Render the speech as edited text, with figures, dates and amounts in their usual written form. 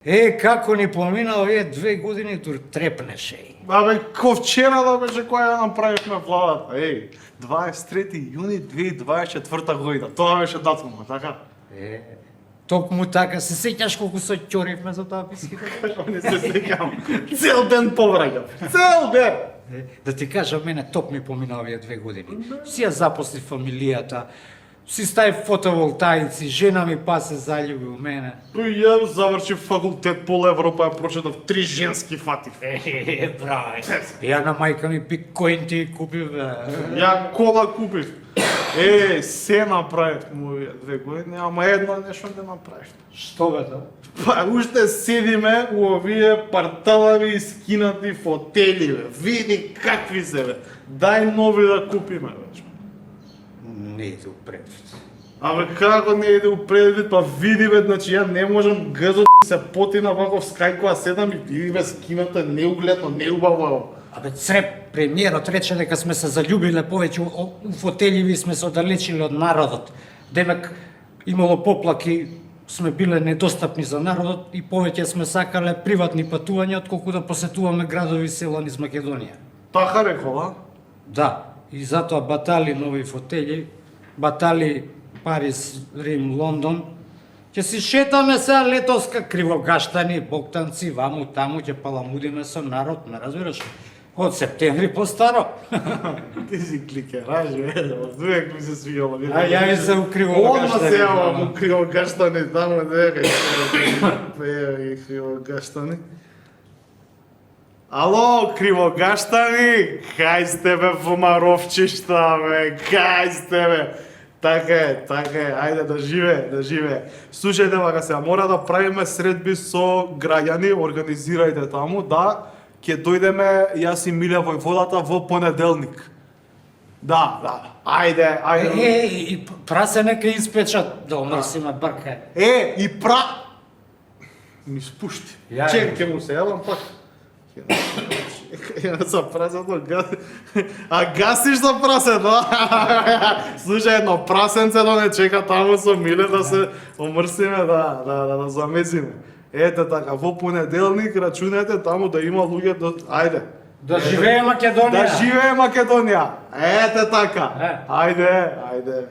Како ни помина овие 2 години, тур трепнеше. Абе, ко вчера да беше која ја направивме владата. 23 јуни 2024 година. Тоа беше датумот, така? Токму така, се сеќаш колку се ќоривме за таа бискита? Не се сеќам. Цел ден повраќам. Цел ден! Да ти кажам, мене топ ми помина овие 2 години. Си ја запосли фамилијата, си стави фотоволтаици, жена ми па се залюби у мене. Ја завршив факултет по Европа, ја прочитав 3 женски фатив. Браво. Ја на мајка ми биткоин ти купив. Ја кола купив. Се направив му 2 години, ама едно нешто не направив. Што бе тоа? Па уште седиме у овие парталави и скинати фотели, бе. Види какви се, бе. Дај нови да купиме, бе. Не иде у предвид. Абе како не иде у предвид, па види, бе, значи ја не можам гзо се потина вако в скајко, а седам и види, бе, скината неугледно, неубаво. Абе, Цреп, премиерот рече дека сме се залюбиле повеќе у фотеливи, сме се оддалечиле од народот. Демек, имало поплаки, сме биле недостапни за народот и повеќе сме сакале приватни патувања, отколку да посетуваме градови и села низ Македонија. Така рекола? Да, и затоа батали нови фотели, батали Париз, Рим, Лондон. Ќе си шетаме сега летоска кривогаштани, боктанци, ваму, таму, ќе паламудиме со народ, ме разбираш? Од септември постаро. Ти си кликераж, бе, одвек ми се свијало. А ја и се у Одма кривогаштани. се јавам у кривогаштани, таму дека и кривогаштани. Ало, кривогаштани, кај сте бе вомаровчишта, бе, кај сте бе. Така е, ајде да живее. Слушајте вака сега, мора да правиме средби со граѓани, организирајте таму, да, ќе дојдеме јас и Милја војводата во понеделник. Да, ајде. И прасене ке испечат, да омрсиме брка. И ми спушти. Ја, Чек, ќе му се јавам пак. Ја са прасето, а гасиш за прасето? Слушај, едно прасенце да не чека таму со Миле да се омрсиме, да замезиме. Ете така, во понеделник рачунете таму да има луѓе, ајде. Да живее Македонија! Да живее Македонија! Ете така! Ајде.